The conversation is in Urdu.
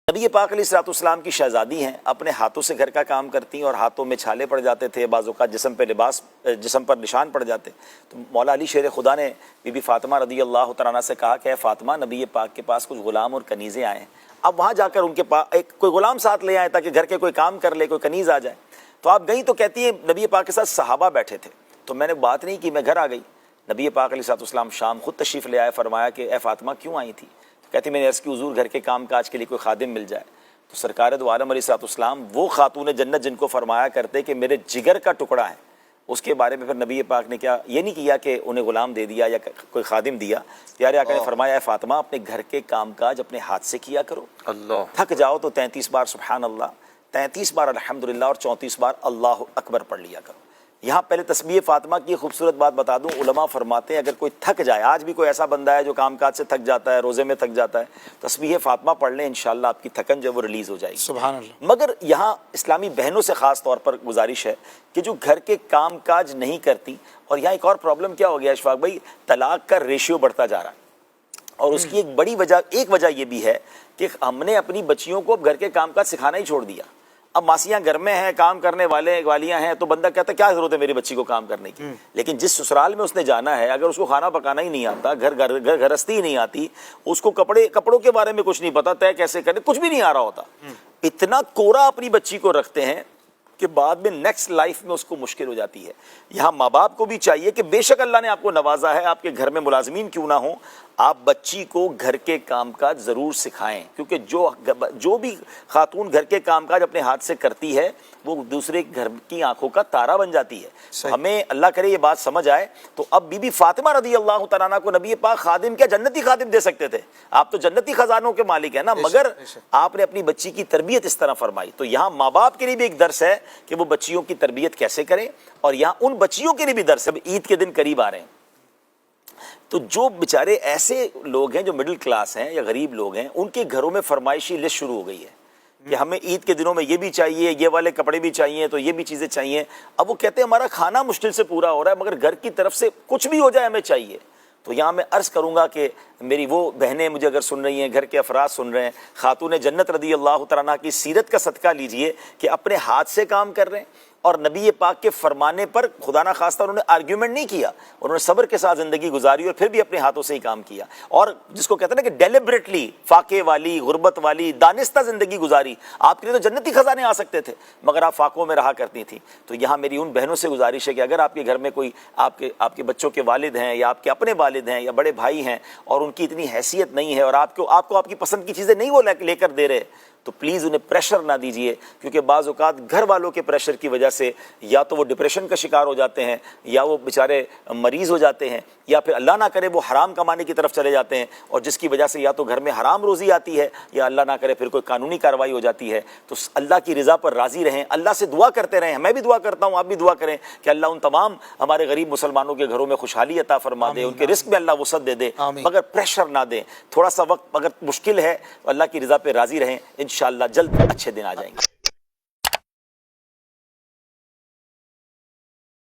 نبی پاک علیہ الصلوۃ والسلام کی شہزادی ہیں، اپنے ہاتھوں سے گھر کا کام کرتی ہیں اور ہاتھوں میں چھالے پڑ جاتے تھے، بعض اوقات جسم پر نشان پڑ جاتے. تو مولا علی شیر خدا نے بی بی فاطمہ رضی اللہ تعالیٰ عنہ سے کہا کہ اے فاطمہ، نبی پاک کے پاس کچھ غلام اور کنیزیں آئے ہیں، اب وہاں جا کر ان کے پاس کوئی غلام ساتھ لے آئے تاکہ گھر کے کوئی کام کر لے، کوئی کنیز آ جائے. تو آپ گئیں تو کہتی ہیں نبی پاک کے ساتھ صحابہ بیٹھے تھے، تو میں نے بات نہیں کی، میں گھر آ گئی. نبی پاک علیہ الصلوۃ والسلام شام خود تشریف لے آئے، فرمایا کہ اے فاطمہ کیوں آئی تھی؟ تو کہتی میں نے عرض کی حضور گھر کے کام کاج کے لیے کوئی خادم مل جائے. تو سرکار دو عالم علیہ الصلوۃ والسلام وہ خاتون جنت جن کو فرمایا کرتے کہ میرے جگر کا ٹکڑا ہے، اس کے بارے میں پھر نبی پاک نے کیا یہ نہیں کیا کہ انہیں غلام دے دیا یا کوئی خادم دیا. پیارے آقا نے فرمایا اے فاطمہ اپنے گھر کے کام کاج اپنے ہاتھ سے کیا کرو. اللہ تھک جاؤ تو 33 بار سبحان اللہ، 33 بار الحمدللہ اور 34 بار اللہ اکبر پڑھ لیا کرو. یہاں پہلے تسبیح فاطمہ کی خوبصورت بات بتا دوں، علماء فرماتے ہیں اگر کوئی تھک جائے، آج بھی کوئی ایسا بندہ ہے جو کام کاج سے تھک جاتا ہے، روزے میں تھک جاتا ہے، تسبیح فاطمہ پڑھ لیں، انشاءاللہ آپ کی تھکن جو وہ ریلیز ہو جائے گی. سبحان اللہ. مگر یہاں اسلامی بہنوں سے خاص طور پر گزارش ہے کہ جو گھر کے کام کاج نہیں کرتی. اور یہاں ایک اور پرابلم کیا ہو گیا اشفاق بھائی، طلاق کا ریشیو بڑھتا جا رہا ہے، اور اس کی ایک وجہ یہ بھی ہے کہ ہم نے اپنی بچیوں کو گھر کے کام کاج سکھانا ہی چھوڑ دیا. اب ماسیاں گھر میں ہیں، کام کرنے والیاں ہیں، تو بندہ کہتا ہے کیا ضرورت ہے میری بچی کو کام کرنے کی. لیکن جس سسرال میں اس نے جانا ہے، اگر اس کو کھانا پکانا ہی نہیں آتا، گھرستی ہی نہیں آتی، اس کو کپڑوں کے بارے میں کچھ نہیں پتا، طے کیسے کرے کچھ بھی نہیں آ رہا ہوتا، اتنا کوڑا اپنی بچی کو رکھتے ہیں کہ بعد میں نیکسٹ لائف میں اس کو مشکل ہو جاتی ہے. یہاں ماں باپ کو بھی چاہیے کہ بے شک اللہ نے آپ کو نوازا ہے، آپ کے گھر میں ملازمین کیوں نہ ہوں، آپ بچی کو گھر کے کام کاج ضرور سکھائیں، کیونکہ جو بھی خاتون گھر کے کام کاج اپنے ہاتھ سے کرتی ہے وہ دوسرے گھر کی آنکھوں کا تارا بن جاتی ہے. ہمیں اللہ کرے یہ بات سمجھ آئے. تو اب بی بی فاطمہ رضی اللہ تعالیٰ عنہ کو نبی پاک خادم کیا جنتی خادم دے سکتے تھے، آپ تو جنتی خزانوں کے مالک ہیں نا، مگر آپ نے اپنی بچی کی تربیت اس طرح فرمائی. تو یہاں ماں باپ کے لیے بھی ایک درس ہے کہ وہ بچیوں کی تربیت کیسے کریں، اور یہاں ان بچیوں کے لیے بھی درس ہے. عید کے دن قریب آ رہے ہیں، تو جو بیچارے ایسے لوگ ہیں جو مڈل کلاس ہیں یا غریب لوگ ہیں، ان کے گھروں میں فرمائشی لسٹ شروع ہو گئی ہے کہ ہمیں عید کے دنوں میں یہ بھی چاہیے، یہ والے کپڑے بھی چاہیے، تو یہ بھی چیزیں چاہیے. اب وہ کہتے ہیں ہمارا کھانا مشکل سے پورا ہو رہا ہے، مگر گھر کی طرف سے کچھ بھی ہو جائے ہمیں چاہیے. تو یہاں میں عرض کروں گا کہ میری وہ بہنیں مجھے اگر سن رہی ہیں، گھر کے افراد سن رہے ہیں، خاتون جنت رضی اللہ تعالیٰ عنہ کی سیرت کا صدقہ لیجئے کہ اپنے ہاتھ سے کام کر رہے ہیں، اور نبی پاک کے فرمانے پر خدا نہ خواستہ انہوں نے آرگیومنٹ نہیں کیا، انہوں نے صبر کے ساتھ زندگی گزاری اور پھر بھی اپنے ہاتھوں سے ہی کام کیا. اور جس کو کہتے ہیں نا کہ ڈیلیبریٹلی فاقے والی، غربت والی، دانستہ زندگی گزاری. آپ کے لیے تو جنتی خزانے آ سکتے تھے، مگر آپ فاقوں میں رہا کرتی تھیں. تو یہاں میری ان بہنوں سے گزارش ہے کہ اگر آپ کے گھر میں کوئی آپ کے بچوں کے والد ہیں یا آپ کے اپنے والد ہیں یا بڑے بھائی ہیں اور ان کی اتنی حیثیت نہیں ہے اور آپ کو آپ کی پسند کی چیزیں نہیں وہ لے کر دے رہے، تو پلیز انہیں پریشر نہ دیجیے، کیونکہ بعض اوقات گھر والوں کے پریشر کی وجہ سے یا تو وہ ڈپریشن کا شکار ہو جاتے ہیں، یا وہ بیچارے مریض ہو جاتے ہیں، یا پھر اللہ نہ کرے وہ حرام کمانے کی طرف چلے جاتے ہیں، اور جس کی وجہ سے یا تو گھر میں حرام روزی آتی ہے یا اللہ نہ کرے پھر کوئی قانونی کارروائی ہو جاتی ہے. تو اللہ کی رضا پر راضی رہیں، اللہ سے دعا کرتے رہیں. میں بھی دعا کرتا ہوں، آپ بھی دعا کریں کہ اللہ ان تمام ہمارے غریب مسلمانوں کے گھروں میں خوشحالی عطا فرما دے، ان کے رزق میں اللہ وسعت دے دے، مگر پریشر نہ دیں. تھوڑا سا وقت اگر مشکل ہے، اللہ کی رضا پہ راضی رہیں، انشاءاللہ جلد اچھے دن آ جائیں گے.